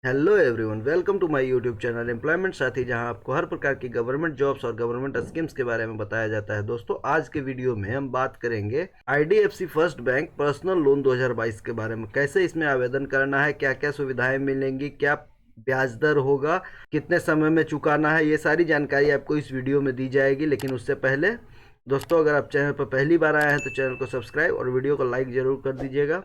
Hello everyone, welcome to my YouTube channel employment Saathi, जहां आपको हर प्रकार की गवर्नमेंट जॉब्स और गवर्नमेंट स्कीम्स के बारे में बताया जाता है। दोस्तों, आज के वीडियो में हम बात करेंगे IDFC First Bank personal loan 2022 के बारे में। कैसे इसमें आवेदन करना है, क्या क्या सुविधाएं मिलेंगी, क्या ब्याज दर होगा, कितने समय में चुकाना है, ये सारी जानकारी आपको इस वीडियो में दी जाएगी। लेकिन उससे पहले दोस्तों, अगर आप चैनल पर पहली बार आए हैं तो चैनल को सब्सक्राइब और वीडियो को लाइक जरूर कर दीजिएगा।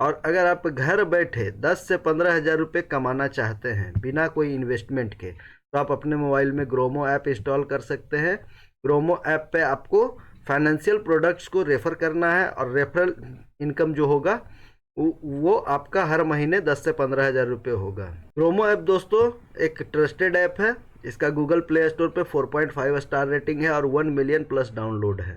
और अगर आप घर बैठे 10 से 15 हज़ार रुपये कमाना चाहते हैं बिना कोई इन्वेस्टमेंट के, तो आप अपने मोबाइल में ग्रोमो ऐप इंस्टॉल कर सकते हैं। ग्रोमो ऐप पे आपको फाइनेंशियल प्रोडक्ट्स को रेफ़र करना है और रेफरल इनकम जो होगा वो आपका हर महीने 10 से 15 हज़ार रुपये होगा। ग्रोमो ऐप दोस्तों एक ट्रस्टेड ऐप है। इसका गूगल प्ले स्टोर पे 4.5 स्टार रेटिंग है और 1 मिलियन प्लस डाउनलोड है।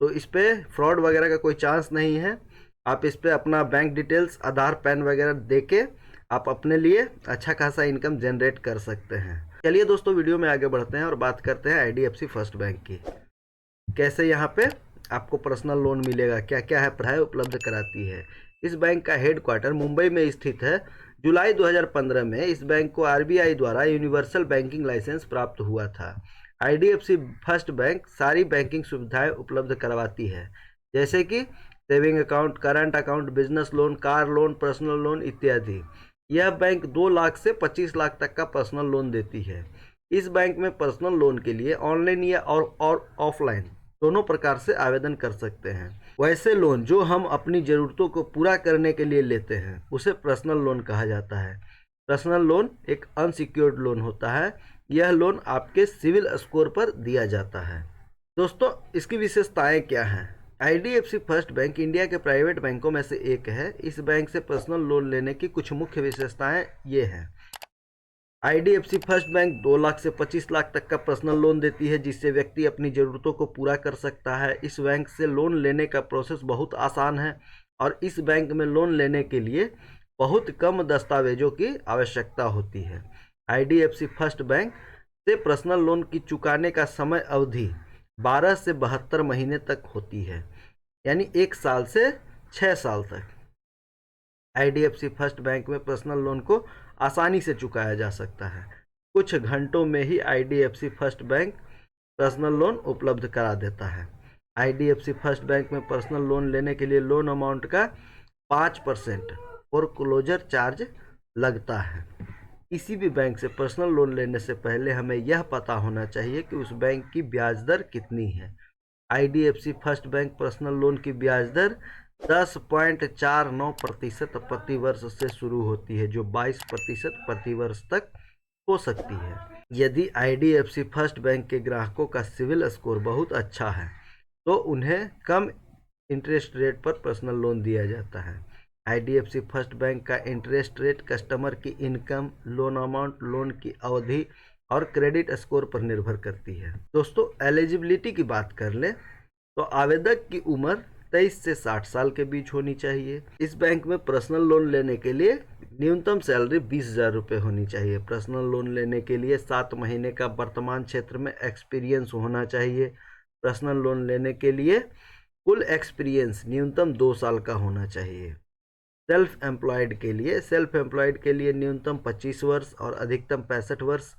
तो इस पर फ्रॉड वगैरह का कोई चांस नहीं है। आप इस पर अपना बैंक डिटेल्स, आधार, पैन वगैरह दे के आप अपने लिए अच्छा खासा इनकम जनरेट कर सकते हैं। चलिए दोस्तों, वीडियो में आगे बढ़ते हैं और बात करते हैं आईडीएफसी फर्स्ट बैंक की। कैसे यहाँ पे आपको पर्सनल लोन मिलेगा, क्या क्या है, पढ़ाई उपलब्ध कराती है। इस बैंक का हेड क्वार्टर मुंबई में स्थित है। जुलाई 2015 में इस बैंक को आरबीआई द्वारा यूनिवर्सल बैंकिंग लाइसेंस प्राप्त हुआ था। आईडीएफसी फर्स्ट बैंक सारी बैंकिंग सुविधाएं उपलब्ध करवाती है, जैसे कि saving account, current account, business loan, car loan, personal loan इत्यादि। यह बैंक 2 लाख से 25 लाख तक का पर्सनल लोन देती है। इस बैंक में पर्सनल लोन के लिए ऑनलाइन या और ऑफलाइन दोनों प्रकार से आवेदन कर सकते हैं। वैसे लोन जो हम अपनी ज़रूरतों को पूरा करने के लिए लेते हैं उसे पर्सनल लोन कहा जाता है। पर्सनल लोन एक अनसिक्योर्ड लोन होता है। यह लोन आपके सिविल स्कोर पर दिया जाता है। दोस्तों, इसकी विशेषताएं क्या हैं? आईडीएफसी फर्स्ट बैंक इंडिया के प्राइवेट बैंकों में से एक है। इस बैंक से पर्सनल लोन लेने की कुछ मुख्य विशेषताएं ये हैं। आईडीएफसी फर्स्ट बैंक 2 लाख से 25 लाख तक का पर्सनल लोन देती है, जिससे व्यक्ति अपनी ज़रूरतों को पूरा कर सकता है। इस बैंक से लोन लेने का प्रोसेस बहुत आसान है और इस बैंक में लोन लेने के लिए बहुत कम दस्तावेजों की आवश्यकता होती है। आईडीएफसी फर्स्ट बैंक से पर्सनल लोन की चुकाने का समय अवधि 12 से 72 महीने तक होती है, यानी 1 साल से 6 साल तक। आईडीएफसी फर्स्ट बैंक में पर्सनल लोन को आसानी से चुकाया जा सकता है। कुछ घंटों में ही IDFC First Bank personal loan उपलब्ध करा देता है। आईडीएफसी फर्स्ट बैंक में पर्सनल लोन लेने के लिए लोन अमाउंट का 5% फोरक्लोजर चार्ज लगता है। किसी भी बैंक से पर्सनल लोन लेने से पहले हमें यह पता होना चाहिए कि उस बैंक की ब्याज दर कितनी है। IDFC First Bank personal loan की ब्याज दर 10.49% प्रति वर्ष से शुरू होती है, जो 22% प्रति वर्ष तक हो सकती है। यदि आईडीएफसी फर्स्ट बैंक के ग्राहकों का सिविल स्कोर बहुत अच्छा है तो उन्हें कम इंटरेस्ट रेट पर पर्सनल लोन दिया जाता है। आईडीएफसी फर्स्ट बैंक का इंटरेस्ट रेट कस्टमर की इनकम, लोन अमाउंट, लोन की अवधि और क्रेडिट स्कोर पर निर्भर करती है। दोस्तों, एलिजिबिलिटी की बात कर लें तो आवेदक की उम्र 23 से 60 साल के बीच होनी चाहिए। इस बैंक में पर्सनल लोन लेने के लिए न्यूनतम सैलरी 20,000 रुपये होनी चाहिए। पर्सनल लोन लेने के लिए 7 महीने का वर्तमान क्षेत्र में एक्सपीरियंस होना चाहिए। पर्सनल लोन लेने के लिए कुल एक्सपीरियंस न्यूनतम 2 साल का होना चाहिए। सेल्फ एम्प्लॉयड के लिए न्यूनतम 25 वर्ष और अधिकतम 65 वर्ष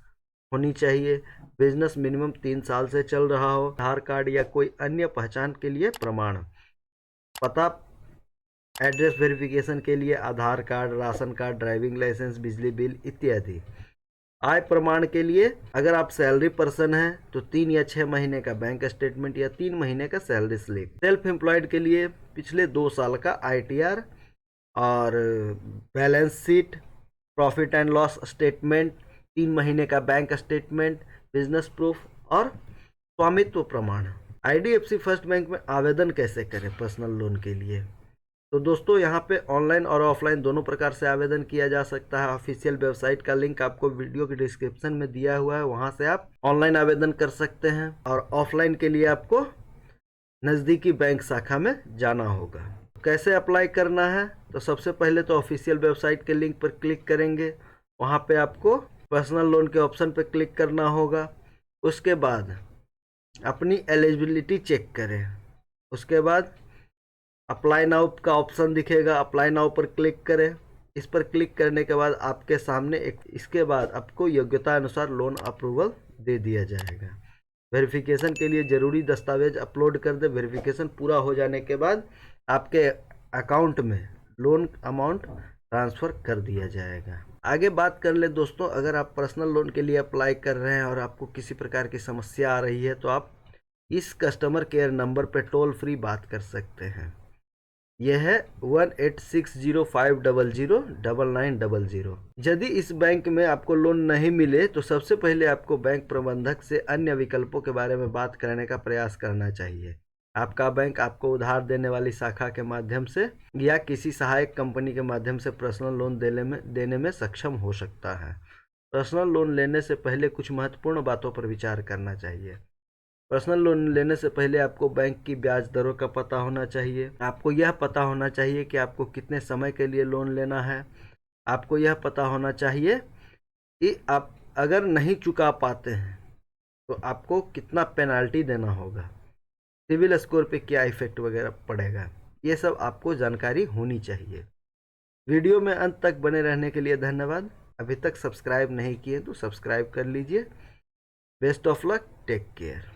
होनी चाहिए। बिजनेस मिनिमम 3 साल से चल रहा हो। आधार कार्ड या कोई अन्य पहचान के लिए प्रमाण, पता, एड्रेस वेरिफिकेशन के लिए Aadhaar card, ration card, driving licence, बिजली बिल इत्यादि। आय प्रमाण के लिए अगर आप सैलरी पर्सन हैं तो 3 या 6 महीने का बैंक स्टेटमेंट या 3 महीने का सैलरी स्लिप। सेल्फ एम्प्लॉयड के लिए पिछले 2 साल का आईटीआर और balance sheet, profit and loss statement, 3 महीने का बैंक स्टेटमेंट, बिजनेस प्रूफ और स्वामित्व प्रमाण। आईडीएफसी फर्स्ट बैंक में आवेदन कैसे करें पर्सनल लोन के लिए? तो दोस्तों, यहाँ पे ऑनलाइन और ऑफलाइन दोनों प्रकार से आवेदन किया जा सकता है। ऑफिशियल वेबसाइट का लिंक आपको वीडियो के डिस्क्रिप्शन में दिया हुआ है, वहाँ से आप ऑनलाइन आवेदन कर सकते हैं। और ऑफलाइन के लिए आपको नज़दीकी बैंक शाखा में जाना होगा। कैसे अप्लाई करना है? तो सबसे पहले तो ऑफिशियल वेबसाइट के लिंक पर क्लिक करेंगे। वहाँ पे आपको पर्सनल लोन के ऑप्शन पर क्लिक करना होगा। उसके बाद अपनी एलिजिबिलिटी चेक करें। उसके बाद अप्लाई नाउ का ऑप्शन दिखेगा, अप्लाई नाउ पर क्लिक करें। इस पर क्लिक करने के बाद आपके सामने इसके बाद आपको योग्यता अनुसार लोन अप्रूवल दे दिया जाएगा। वेरिफिकेशन के लिए ज़रूरी दस्तावेज अपलोड कर दे। वेरिफिकेशन पूरा हो जाने के बाद आपके अकाउंट में लोन अमाउंट ट्रांसफ़र कर दिया जाएगा। आगे बात कर ले दोस्तों, अगर आप पर्सनल लोन के लिए अप्लाई कर रहे हैं और आपको किसी प्रकार की समस्या आ रही है तो आप इस कस्टमर केयर नंबर पर टोल फ्री बात कर सकते हैं। यह है 186050099900। यदि इस बैंक में आपको लोन नहीं मिले तो सबसे पहले आपको बैंक प्रबंधक से अन्य विकल्पों के बारे में बात करने का प्रयास करना चाहिए। आपका बैंक आपको उधार देने वाली शाखा के माध्यम से या किसी सहायक कंपनी के माध्यम से पर्सनल लोन देने में सक्षम हो सकता है। पर्सनल लोन लेने से पहले कुछ महत्वपूर्ण बातों पर विचार करना चाहिए। पर्सनल लोन लेने से पहले आपको बैंक की ब्याज दरों का पता होना चाहिए। आपको यह पता होना चाहिए कि आपको कितने समय के लिए लोन लेना है। आपको यह पता होना चाहिए कि आप अगर नहीं चुका पाते हैं तो आपको कितना पेनाल्टी देना होगा, सिविल स्कोर पे क्या इफेक्ट वगैरह पड़ेगा, ये सब आपको जानकारी होनी चाहिए। वीडियो में अंत तक बने रहने के लिए धन्यवाद। अभी तक सब्सक्राइब नहीं किए तो सब्सक्राइब कर लीजिए। Best of luck, take care.